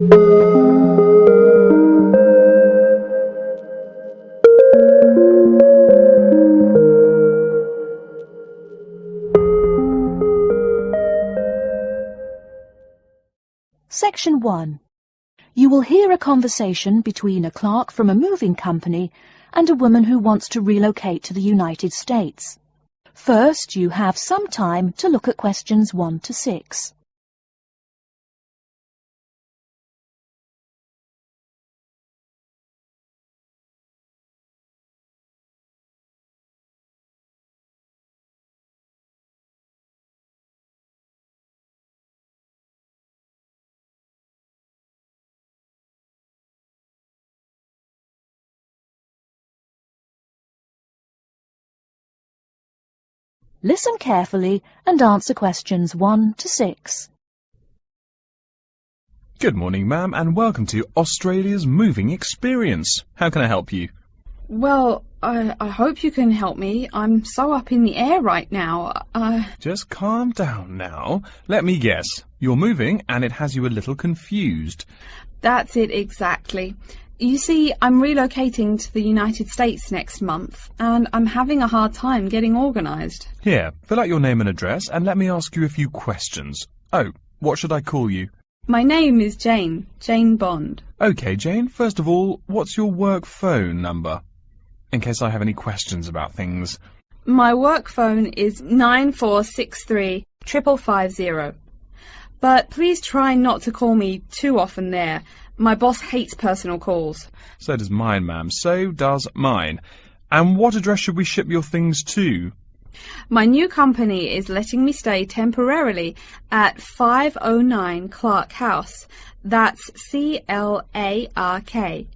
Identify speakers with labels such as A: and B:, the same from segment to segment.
A: Section 1. You will hear a conversation between a clerk from a moving company and a woman who wants to relocate to the United States. First, you have some time to look at questions 1 to 6. Listen carefully and answer questions 1 to 6.
B: Good morning, ma'am, and welcome to Australia's Moving Experience. How can I help you?
C: Well, I hope you can help me. I'm so up in the air right now.
B: Just calm down now. Let me guess. You're moving and it has you a little confused.
C: That's it exactly. You see, I'm relocating to the United States next month, and I'm having a hard time getting organised.
B: Here, fill out your name and address and let me ask you a few questions. Oh, what should I call you?
C: My name is Jane Bond.
B: OK, Jane, first of all, what's your work phone number? In case I have any questions about things.
C: My work phone is 9463 550. But please try not to call me too often there. My boss hates personal calls.
B: So does mine, ma'am. So does mine. And what address should we ship your things to?
C: My new company is letting me stay temporarily at 509 Clark House. That's C-L-A-R-K.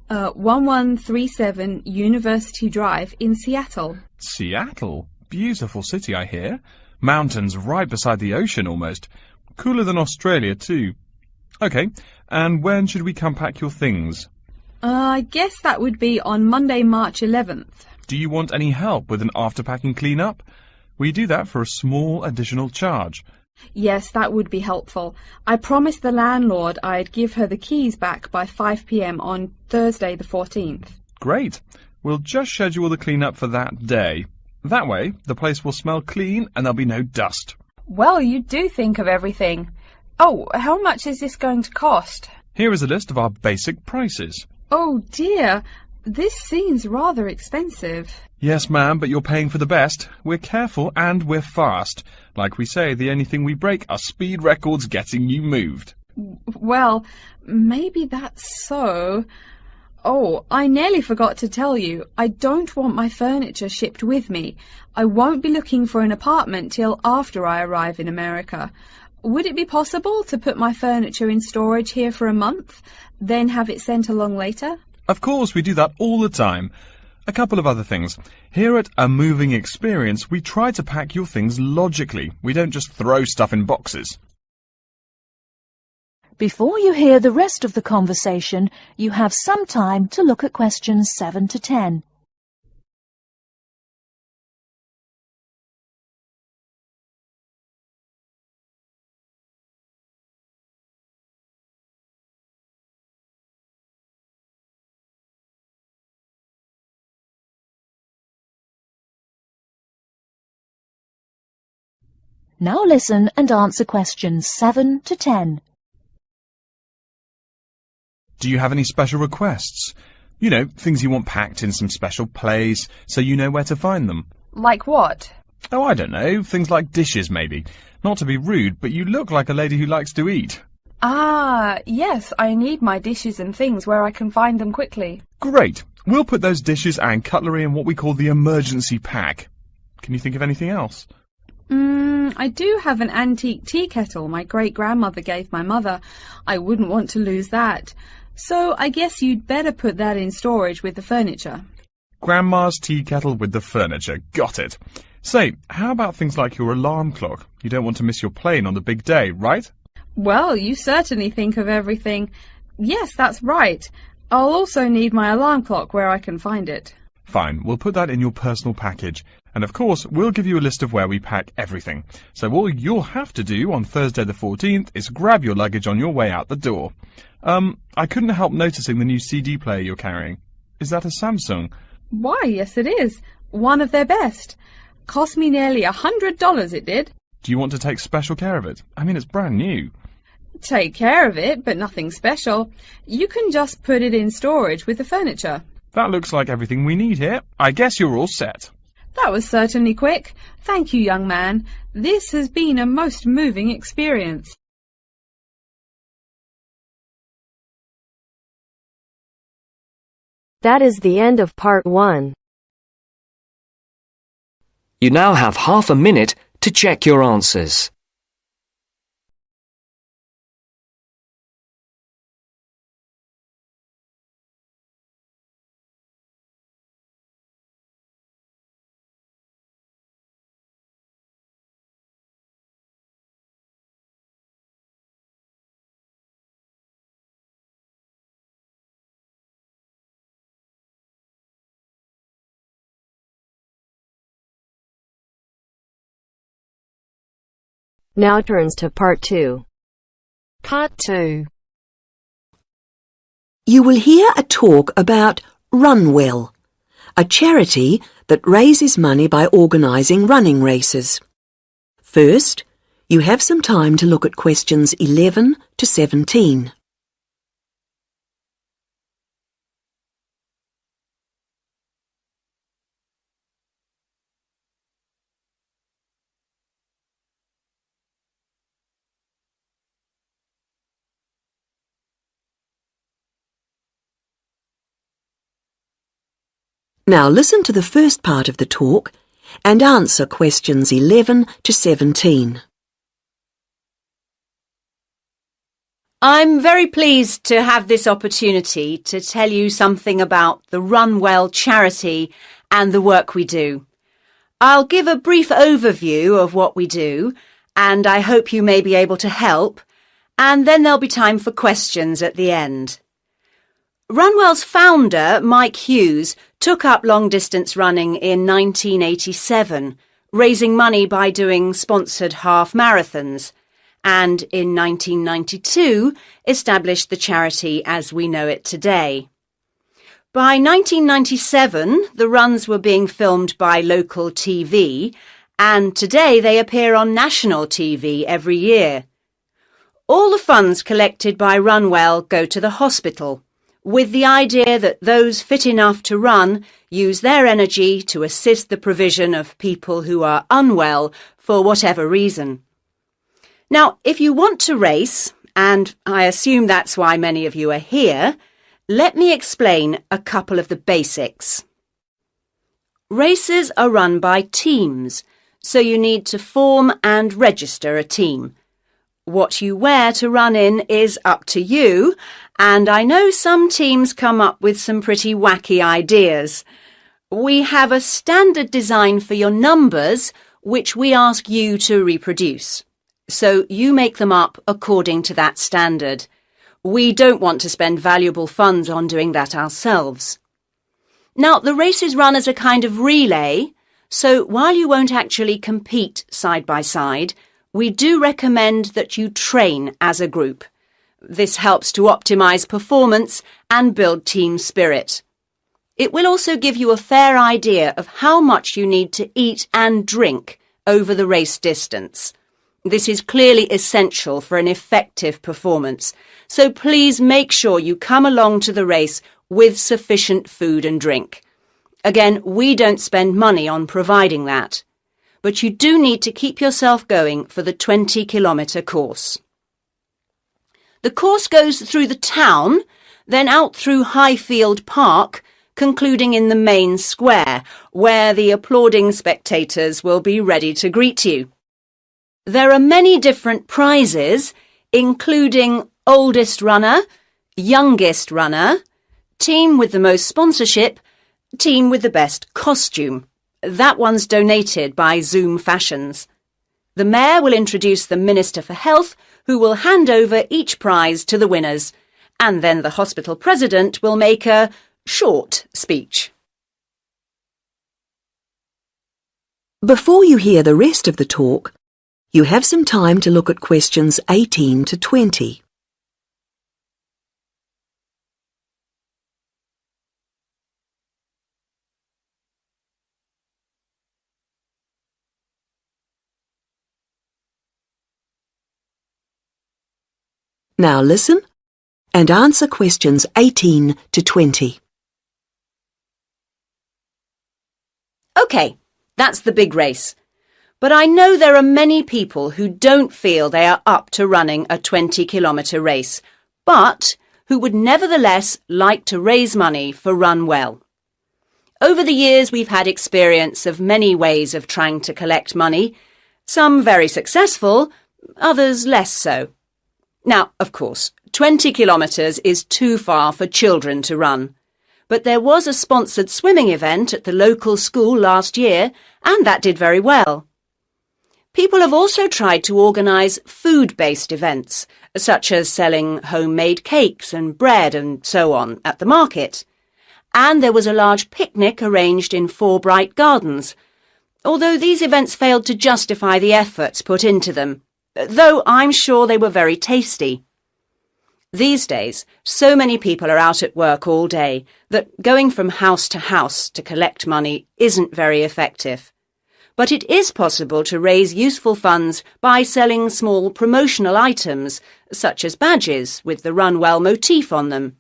C: 1137 University Drive in Seattle.
B: Seattle? Beautiful city, I hear. Mountains right beside the ocean almost. Cooler than Australia, too. OK, and when should we come pack your things?
C: I guess that would be on Monday, March 11th.
B: Do you want any help with an after-packing clean-up? We do that for a small additional charge.
C: Yes, that would be helpful. I promised the landlord I'd give her the keys back by 5 p.m. on Thursday the 14th.
B: Great. We'll just schedule the clean-up for that day. That way, the place will smell clean and there'll be no dust.
C: Well, you do think of everything. Oh, how much is this going to cost?
B: Here is a list of our basic prices.
C: Oh dear, this seems rather expensive.
B: Yes, ma'am, but you're paying for the best. We're careful and we're fast. Like we say, the only thing we break are speed records getting you moved.
C: Well, maybe that's so. Oh, I nearly forgot to tell you. I don't want my furniture shipped with me. I won't be looking for an apartment till after I arrive in America. Would it be possible to put my furniture in storage here for a month, then have it sent along later?
B: Of course, we do that all the time. A couple of other things. Here at A Moving Experience, we try to pack your things logically. We don't just throw stuff in boxes.
A: Before you hear the rest of the conversation, you have some time to look at questions 7 to 10. Now listen and answer questions 7 to 10.
B: Do you have any special requests? You know, things you want packed in some special place, so you know where to find them.
C: Like what?
B: Oh, I don't know. Things like dishes, maybe. Not to be rude, but you look like a lady who likes to eat.
C: Ah, yes, I need my dishes and things where I can find them quickly.
B: Great. We'll put those dishes and cutlery in what we call the emergency pack. Can you think of anything else?
C: I do have an antique tea kettle my great-grandmother gave my mother. I wouldn't want to lose that. So I guess you'd better put that in storage with the furniture.
B: Grandma's tea kettle with the furniture. Got it. Say, how about things like your alarm clock? You don't want to miss your plane on the big day, right?
C: Well, you certainly think of everything. Yes, that's right. I'll also need my alarm clock where I can find it.
B: Fine, we'll put that in your personal package. And of course, we'll give you a list of where we pack everything. So all you'll have to do on Thursday the 14th is grab your luggage on your way out the door. I couldn't help noticing the new CD player you're carrying. Is that a Samsung?
C: Why, yes it is. One of their best. Cost me nearly $100, it did.
B: Do you want to take special care of it? I mean, it's brand new.
C: Take care of it, but nothing special. You can just put it in storage with the furniture.
B: That looks like everything we need here. I guess you're all set.
C: That was certainly quick. Thank you, young man. This has been a most moving experience.
D: That is the end of part 1.
E: You now have half a minute to check your answers.
D: Now turns to part 2.
F: Part 2.
G: You will hear a talk about Runwell, a charity that raises money by organising running races. First, you have some time to look at questions 11 to 17. Now listen to the first part of the talk and answer questions 11 to 17.
H: I'm very pleased to have this opportunity to tell you something about the Runwell charity and the work we do. I'll give a brief overview of what we do, and I hope you may be able to help, and then there'll be time for questions at the end. Runwell's founder, Mike Hughes, took up long-distance running in 1987, raising money by doing sponsored half marathons, and in 1992 established the charity as we know it today. By 1997, the runs were being filmed by local TV, and today they appear on national TV every year. All the funds collected by Runwell go to the hospital, with the idea that those fit enough to run use their energy to assist the provision of people who are unwell for whatever reason. Now, if you want to race, and I assume that's why many of you are here, let me explain a couple of the basics. Races are run by teams, so you need to form and register a team. What you wear to run in is up to you, and I know some teams come up with some pretty wacky ideas. We have a standard design for your numbers, which we ask you to reproduce. So you make them up according to that standard. We don't want to spend valuable funds on doing that ourselves. Now, the race is run as a kind of relay, so while you won't actually compete side by side, we do recommend that you train as a group. This helps to optimise performance and build team spirit. It will also give you a fair idea of how much you need to eat and drink over the race distance. This is clearly essential for an effective performance, so please make sure you come along to the race with sufficient food and drink. Again, we don't spend money on providing that, but you do need to keep yourself going for the 20-kilometre course. The course goes through the town, then out through Highfield Park, concluding in the main square, where the applauding spectators will be ready to greet you. There are many different prizes, including oldest runner, youngest runner, team with the most sponsorship, team with the best costume. That one's donated by Zoom Fashions. The Mayor will introduce the Minister for Health, who will hand over each prize to the winners, and then the hospital president will make a short speech.
G: Before you hear the rest of the talk, you have some time to look at questions 18 to 20. Now listen and answer questions 18 to 20.
H: OK, that's the big race. But I know there are many people who don't feel they are up to running a 20-kilometre race, but who would nevertheless like to raise money for Run Well. Over the years, we've had experience of many ways of trying to collect money, some very successful, others less so. Now, of course, 20 kilometres is too far for children to run. But there was a sponsored swimming event at the local school last year, and that did very well. People have also tried to organise food-based events, such as selling homemade cakes and bread and so on at the market. And there was a large picnic arranged in 4 bright gardens, although these events failed to justify the efforts put into them, though I'm sure they were very tasty. These days, so many people are out at work all day that going from house to collect money isn't very effective. But it is possible to raise useful funds by selling small promotional items, such as badges with the Run Well motif on them.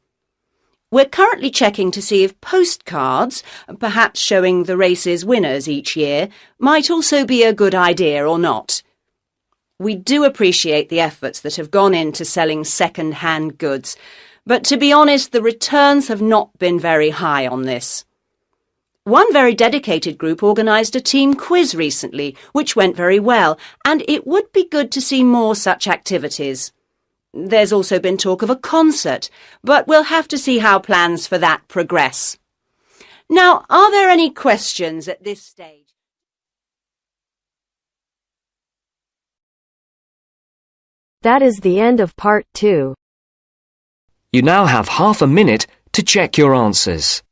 H: We're currently checking to see if postcards, perhaps showing the race's winners each year, might also be a good idea or not. We do appreciate the efforts that have gone into selling second-hand goods, but to be honest, the returns have not been very high on this. One very dedicated group organised a team quiz recently, which went very well, and it would be good to see more such activities. There's also been talk of a concert, but we'll have to see how plans for that progress. Now, are there any questions at this stage?
D: That is the end of part 2.
E: You now have half a minute to check your answers.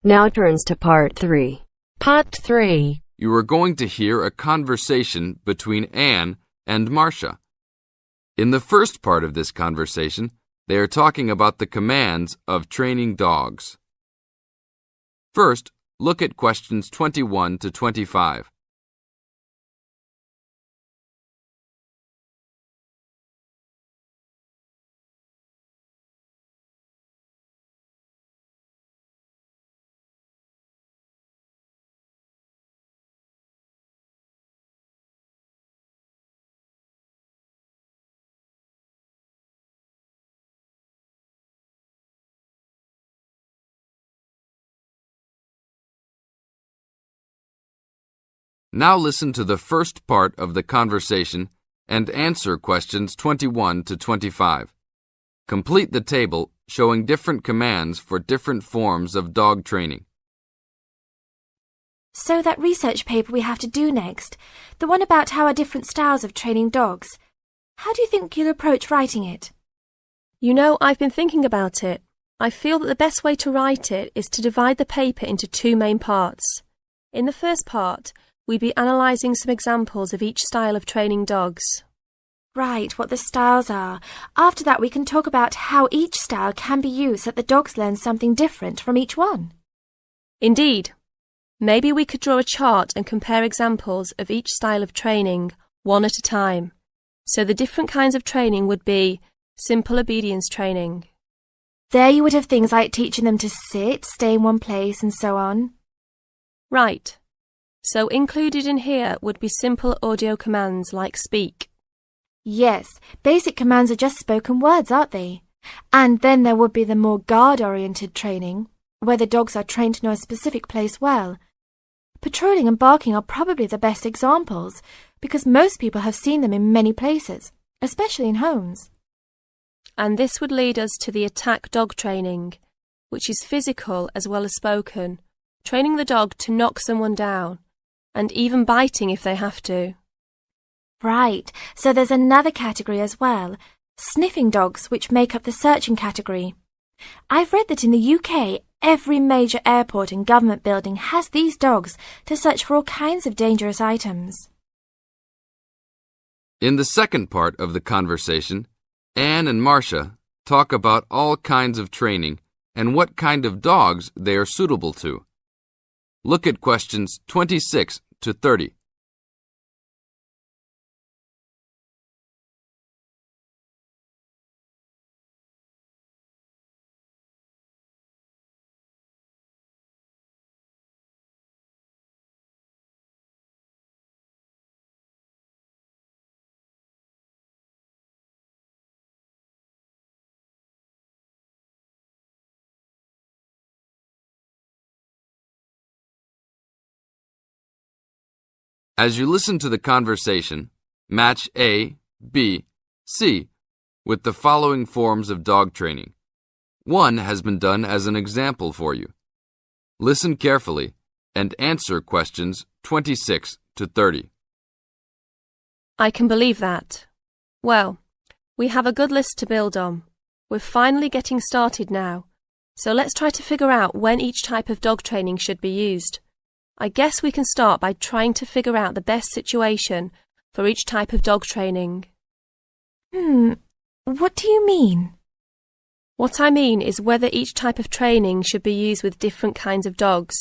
D: Now turns to part 3.
F: Part 3.
I: You are going to hear a conversation between Anne and Marcia. In the first part of this conversation, they are talking about the commands of training dogs. First, look at questions 21 to 25. Now listen to the first part of the conversation and answer questions 21 to 25. Complete the table showing different commands for different forms of dog training.
J: So that research paper we have to do next, the one about how are different styles of training dogs, how do you think you'll approach writing it?
K: You know, I've been thinking about it. I feel that the best way to write it is to divide the paper into 2 main parts. In the first part, we'd be analysing some examples of each style of training dogs.
J: Right, what the styles are. After that we can talk about how each style can be used so that the dogs learn something different from each one.
K: Indeed. Maybe we could draw a chart and compare examples of each style of training, one at a time. So the different kinds of training would be simple obedience training.
J: There you would have things like teaching them to sit, stay in one place and so on.
K: Right. So included in here would be simple audio commands like speak.
J: Yes, basic commands are just spoken words, aren't they? And then there would be the more guard-oriented training, where the dogs are trained to know a specific place well. Patrolling and barking are probably the best examples, because most people have seen them in many places, especially in homes.
K: And this would lead us to the attack dog training, which is physical as well as spoken, training the dog to knock someone down, and even biting if they have to.
J: Right, so there's another category as well, sniffing dogs, which make up the searching category. I've read that in the UK, every major airport and government building has these dogs to search for all kinds of dangerous items.
I: In the second part of the conversation, Anne and Marcia talk about all kinds of training and what kind of dogs they are suitable to. Look at questions 26 to 30. As you listen to the conversation, match A, B, C with the following forms of dog training. One has been done as an example for you. Listen carefully and answer questions 26 to 30.
K: I can believe that. Well, we have a good list to build on. We're finally getting started now, so let's try to figure out when each type of dog training should be used. I guess we can start by trying to figure out the best situation for each type of dog training.
J: What do you mean?
K: What I mean is whether each type of training should be used with different kinds of dogs.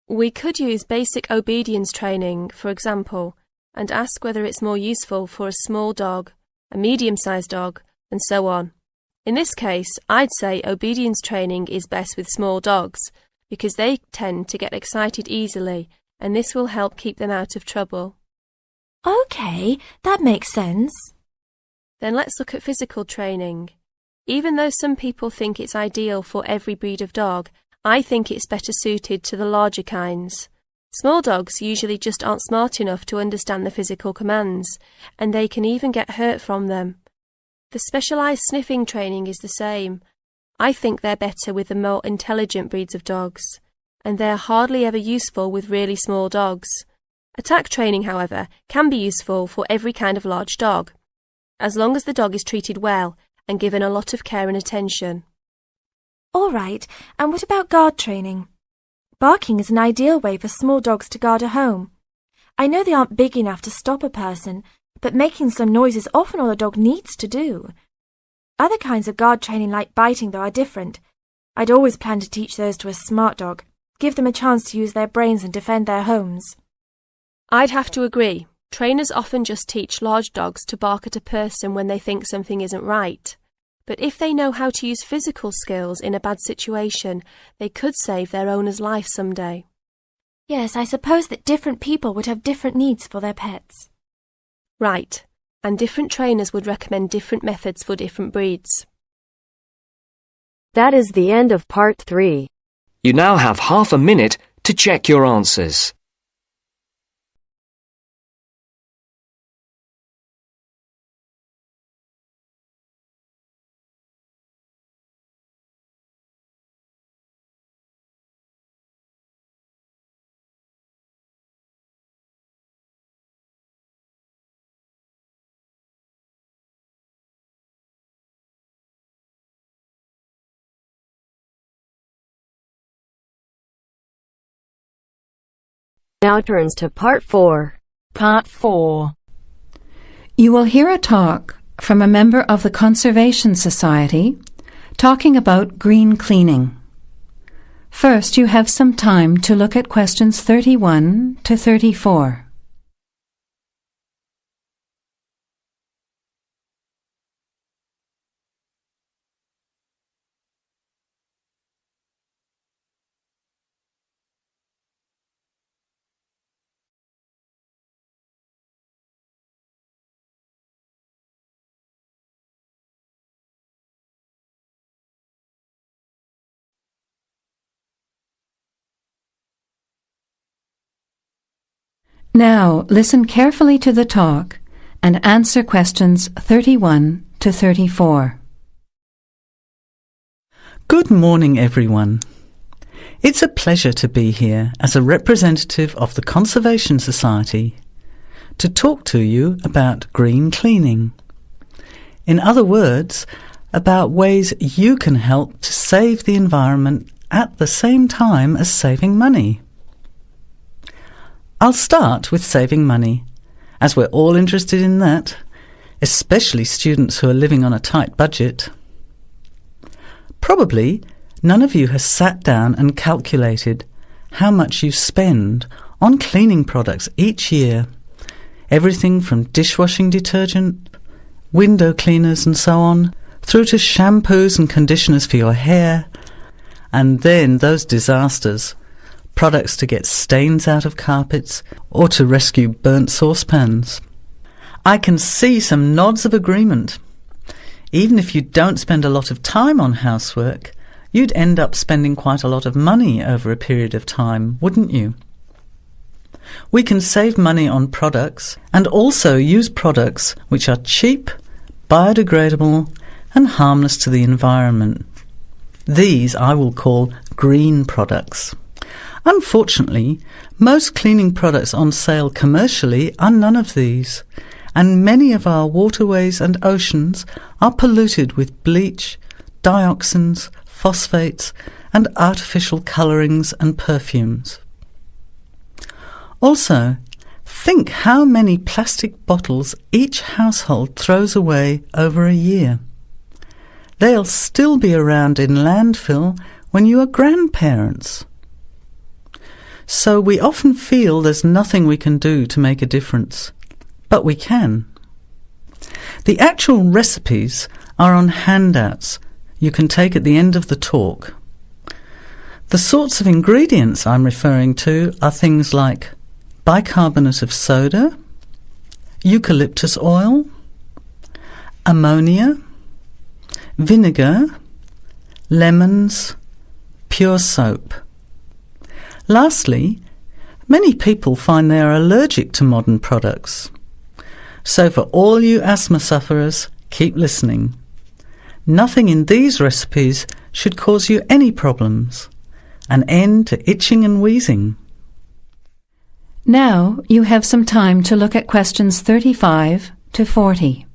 K: We could use basic obedience training, for example, and ask whether it's more useful for a small dog, a medium-sized dog, and so on. In this case, I'd say obedience training is best with small dogs, because they tend to get excited easily, and this will help keep them out of trouble.
J: Okay, that makes sense.
K: Then let's look at physical training. Even though some people think it's ideal for every breed of dog, I think it's better suited to the larger kinds. Small dogs usually just aren't smart enough to understand the physical commands, and they can even get hurt from them. The specialised sniffing training is the same. I think they're better with the more intelligent breeds of dogs, and they're hardly ever useful with really small dogs. Attack training, however, can be useful for every kind of large dog, as long as the dog is treated well and given a lot of care and attention.
J: All right, and what about guard training? Barking is an ideal way for small dogs to guard a home. I know they aren't big enough to stop a person, but making some noise is often all a dog needs to do. Other kinds of guard training like biting, though, are different. I'd always plan to teach those to a smart dog, give them a chance to use their brains and defend their homes.
K: I'd have to agree. Trainers often just teach large dogs to bark at a person when they think something isn't right. But if they know how to use physical skills in a bad situation, they could save their owner's life someday.
J: Yes, I suppose that different people would have different needs for their pets.
K: Right. And different trainers would recommend different methods for different breeds.
D: That is the end of part 3.
E: You now have half a minute to check your answers.
D: Now turns to part 4.
A: Part 4.
L: You will hear a talk from a member of the Conservation Society talking about green cleaning. First, you have some time to look at questions 31 to 34. Now listen carefully to the talk and answer questions 31 to 34.
M: Good morning, everyone. It's a pleasure to be here as a representative of the Conservation Society to talk to you about green cleaning. In other words, about ways you can help to save the environment at the same time as saving money. I'll start with saving money, as we're all interested in that, especially students who are living on a tight budget. Probably none of you has sat down and calculated how much you spend on cleaning products each year. Everything from dishwashing detergent, window cleaners and so on, through to shampoos and conditioners for your hair, and then those disasters, products to get stains out of carpets or to rescue burnt saucepans. I can see some nods of agreement. Even if you don't spend a lot of time on housework, you'd end up spending quite a lot of money over a period of time, wouldn't you? We can save money on products and also use products which are cheap, biodegradable and harmless to the environment. These I will call green products. Unfortunately, most cleaning products on sale commercially are none of these, and many of our waterways and oceans are polluted with bleach, dioxins, phosphates, and artificial colourings and perfumes. Also, think how many plastic bottles each household throws away over a year. They'll still be around in landfill when you are grandparents. So we often feel there's nothing we can do to make a difference, but we can. The actual recipes are on handouts you can take at the end of the talk. The sorts of ingredients I'm referring to are things like bicarbonate of soda, eucalyptus oil, ammonia, vinegar, lemons, pure soap. Lastly, many people find they are allergic to modern products. So for all you asthma sufferers, keep listening. Nothing in these recipes should cause you any problems. An end to itching and wheezing.
L: Now you have some time to look at questions 35 to 40.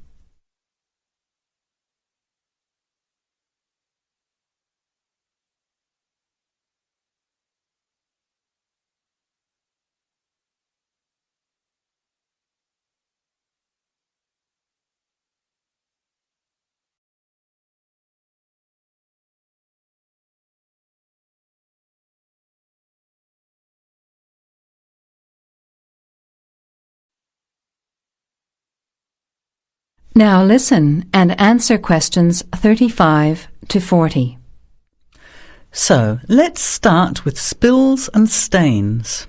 L: Now listen and answer questions 35 to 40.
M: So, let's start with spills and stains.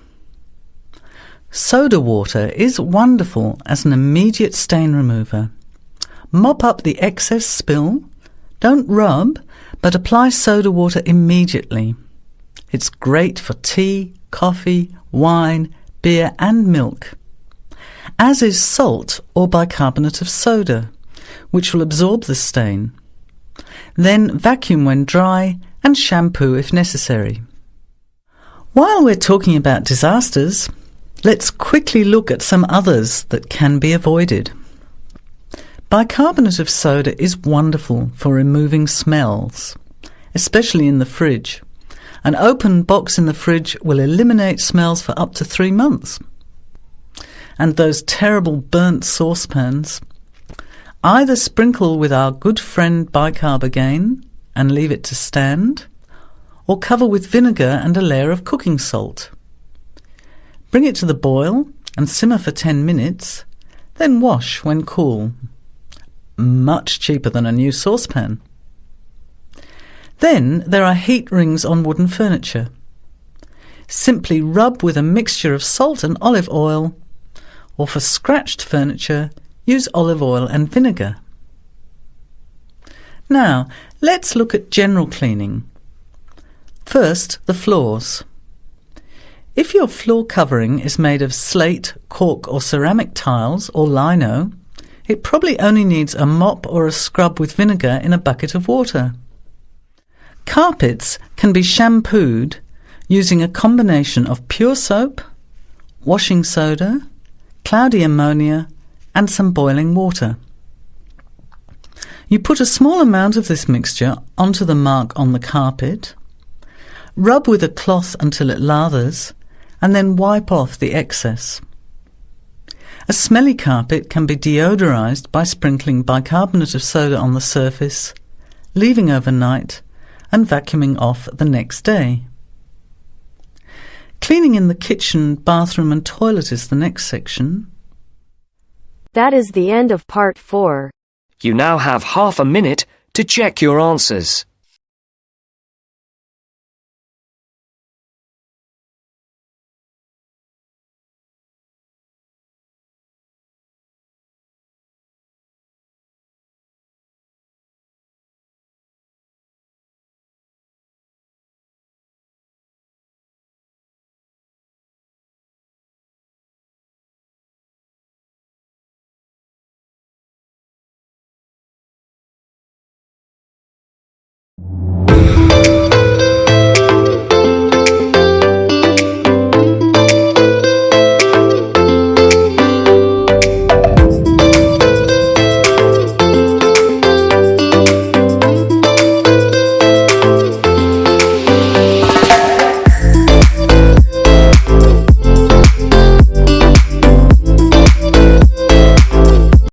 M: Soda water is wonderful as an immediate stain remover. Mop up the excess spill. Don't rub, but apply soda water immediately. It's great for tea, coffee, wine, beer and milk. As is salt or bicarbonate of soda, which will absorb the stain. Then vacuum when dry and shampoo if necessary. While we're talking about disasters, let's quickly look at some others that can be avoided. Bicarbonate of soda is wonderful for removing smells, especially in the fridge. An open box in the fridge will eliminate smells for up to 3 months. And those terrible burnt saucepans, either sprinkle with our good friend bicarb again and leave it to stand, or cover with vinegar and a layer of cooking salt. Bring it to the boil and simmer for 10 minutes, then wash when cool. Much cheaper than a new saucepan. Then there are heat rings on wooden furniture. Simply rub with a mixture of salt and olive oil, or for scratched furniture, use olive oil and vinegar. Now, let's look at general cleaning. First, the floors. If your floor covering is made of slate, cork or ceramic tiles or lino, it probably only needs a mop or a scrub with vinegar in a bucket of water. Carpets can be shampooed using a combination of pure soap, washing soda, cloudy ammonia and some boiling water. You put a small amount of this mixture onto the mark on the carpet, rub with a cloth until it lathers, and then wipe off the excess. A smelly carpet can be deodorized by sprinkling bicarbonate of soda on the surface, leaving overnight, and vacuuming off the next day. Cleaning in the kitchen, bathroom and toilet is the next section.
D: That is the end of part 4.
E: You now have half a minute to check your answers.